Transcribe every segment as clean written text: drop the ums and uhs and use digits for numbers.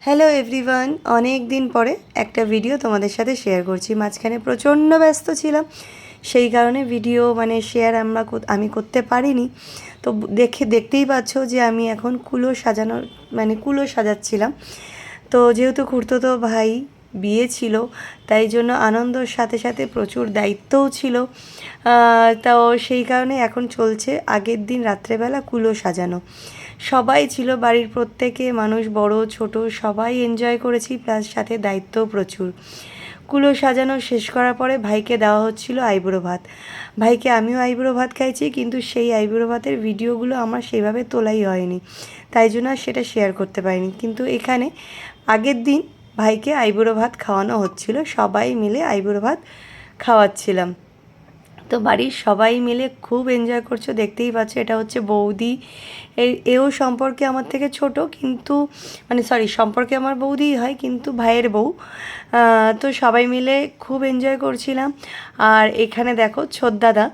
Hello everyone, অনেক দিন পরে একটা ভিডিও তোমাদের সাথে শেয়ার করছি। মাঝখানে প্রচণ্ড ব্যস্ত ছিলাম, সেই কারণে ভিডিও শেয়ার আমি করতে পারিনি। তো দেখতেই পাচ্ছ যে আমি এখন কুলো সাজাচ্ছিলাম। তো যেহেতু খুড়তুতো ভাই বিয়ে ছিল, তাই জন্য আনন্দর সাথে সাথে প্রচুর দায়িত্বও ছিল। তো সেই কারণে এখন চলছে আগের দিন রাত্রেবেলা কুলো সাজানো। সবাই ছিল, বাড়ির প্রত্যেকে মানুষ, বড় ছোট সবাই এনজয় করেছি, প্লাস সাথে দায়িত্বও প্রচুর। কুলো সাজানো শেষ করার পরে ভাইকে দেওয়া হচ্ছিল আইবুড়ো ভাত। ভাইকে আমিও আইবুড়ো ভাত খাইছি, কিন্তু সেই আইবুড়ো ভাতের ভিডিওগুলো আমার সেইভাবে তোলাই হয়নি, তাই জন্য সেটা শেয়ার করতে পারিনি। কিন্তু এখানে আগের দিন ভাইকে আইবুড়ো ভাত খাওয়ানো হচ্ছিল, সবাই মিলে আইবুড়ো ভাত খাওয়াচ্ছিলাম। তো বাড়ির সবাই মিলে খুব এনজয় করছো, দেখতেই পাচ্ছ। এটা হচ্ছে বৌদি, এও সম্পর্কে আমার থেকে ছোট, কিন্তু সম্পর্কে আমার বৌদিই হয়, কিন্তু ভাইয়ের বউ। তো সবাই মিলে খুব এনজয় করছিলাম। আর এখানে দেখো ছোটদাদা,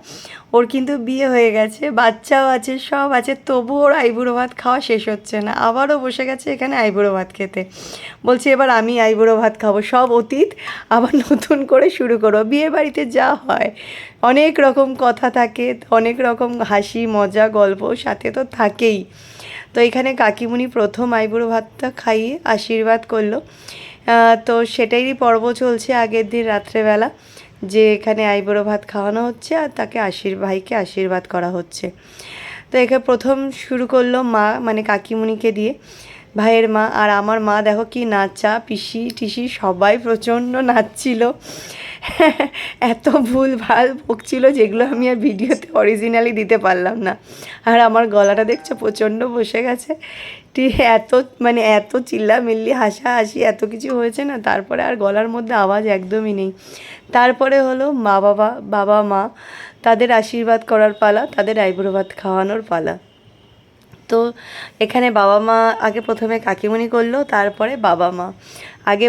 ওর কিন্তু বিয়ে হয়ে গেছে, বাচ্চাও আছে, সব আছে, তবু ওর আইবুড়ো ভাত খাওয়া শেষ হচ্ছে না। আবারও বসে গেছে এখানে আইবুড়ো ভাত খেতে। বলছে এবার আমি আইবুড়ো ভাত খাবো, সব অতীত আবার নতুন করে শুরু করো। বিয়ে বাড়িতে যা হয়, অনেক রকম কথা থাকে, অনেক রকম হাসি মজা গল্প সাথে তো থাকেই। তো এখানে কাকিমুনি প্রথম আইবুড়ো ভাতটা খাইয়ে আশীর্বাদ করলো। তো সেটারই পর্ব চলছে আগের দিন রাত্রেবেলা, যে এখানে আইবুড়ো ভাত খাওয়ানো হচ্ছে আর তাকে ভাইকে আশীর্বাদ করা হচ্ছে। তো এখানে প্রথম শুরু করলো মা, কাকিমুনিকে দিয়ে, ভাইয়ের মা। আর আমার মা দেখো কি নাচা, পিসি টিসি সবাই প্রচণ্ড নাচছিল। এত ভুল ভাল বকছিল যেগুলো আমি আর ভিডিওতে অরিজিনালি দিতে পারলাম না। আর আমার গলাটা দেখছো প্রচণ্ড বসে গেছে। এত এত চিল্লামিল্লি হাসাহাসি এত কিছু হয়েছে না, তারপরে আর গলার মধ্যে আওয়াজ একদমই নেই। তারপরে হলো বাবা মা, তাদের আশীর্বাদ করার পালা, তাদের আইবুড়ো ভাত খাওয়ানোর পালা। তো এখানে বাবা মা আগে প্রথমে কাকিমুনি করলো, তারপরে বাবা মা। আগে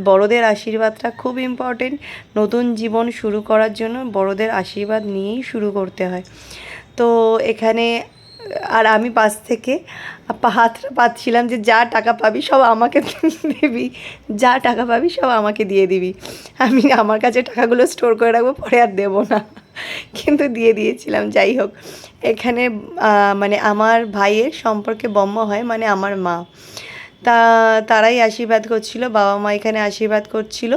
বড়দের আশীর্বাদটা খুব ইম্পর্টেন্ট। নতুন জীবন শুরু করার জন্য বড়দের আশীর্বাদ নিয়েই শুরু করতে হয়। তো এখানে আর আমি পাশ থেকে হাতটা পাচ্ছিলাম যে যা টাকা পাবি সব আমাকে দিবি, যা টাকা পাবি সব আমাকে দিয়ে দিবি। আমার কাছে টাকাগুলো স্টোর করে রাখবো, পরে আর দেবো না, কিন্তু দিয়ে দিয়েছিলাম। যাই হোক, এখানে আমার ভাইয়ের সম্পর্কে বম্মা হয়, আমার মা, তারাই আশীর্বাদ করছিল, বাবা মা এখানে আশীর্বাদ করছিল।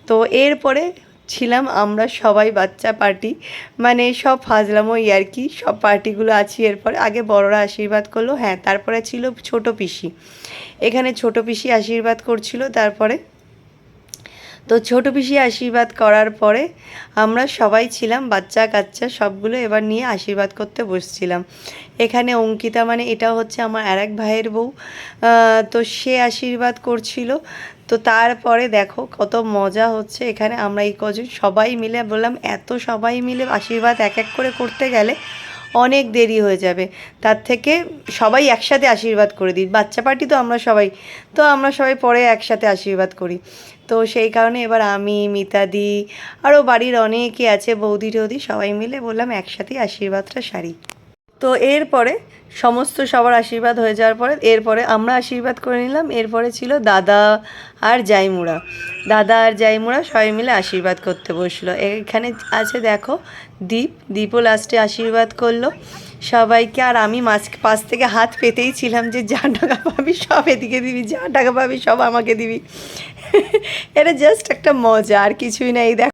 তো এরপরে ছিলাম আমরা সবাই বাচ্চা পার্টি, সব ফাজলামো ইয়ার্কি সব পার্টিগুলো আছি। এরপরে আগে বড়রা আশীর্বাদ করলো, হ্যাঁ, তারপরে ছিল ছোট পিসি। এখানে ছোট পিসি আশীর্বাদ করছিল। তারপরে তো ছোটো পিসি আশীর্বাদ করার পরে আমরা সবাই ছিলাম বাচ্চা কাচ্চা সবগুলো, এবার নিয়ে আশীর্বাদ করতে বসছিলাম। এখানে অঙ্কিতা, এটা হচ্ছে আমার আরেক ভাইয়ের বউ, তো সে আশীর্বাদ করছিল। তো তারপরে দেখো কত মজা হচ্ছে এখানে। আমরা এই কজন সবাই মিলে বললাম, এত সবাই মিলে আশীর্বাদ এক এক করে করতে গেলে অনেক দেরি হয়ে যাবে, তার থেকে সবাই একসাথে আশীর্বাদ করে দিই। বাচ্চা পার্টি তো আমরা সবাই পরে একসাথে আশীর্বাদ করি। তো সেই কারণে এবার আমি, মিতাদি, আরও বাড়ির অনেকে আছে, বৌদি টৌদি, সবাই মিলে বললাম একসাথেই আশীর্বাদটা সারি। তো এরপরে সমস্ত সবার আশীর্বাদ হয়ে যাওয়ার পরে এরপরে আমরা আশীর্বাদ করে নিলাম। এরপরে ছিল দাদা আর জাইমুড়া সবাই মিলে আশীর্বাদ করতে বসলো। এখানে আছে দেখো দীপও লাস্টে আশীর্বাদ করলো সবাইকে। আর আমি পাশ থেকে হাত পেতেই ছিলাম যে যা টাকা পাবি সব এদিকে দিবি, যা টাকা পাবি সব আমাকে দিবি। এটা জাস্ট একটা মজা, আর কিছুই না। এই দেখো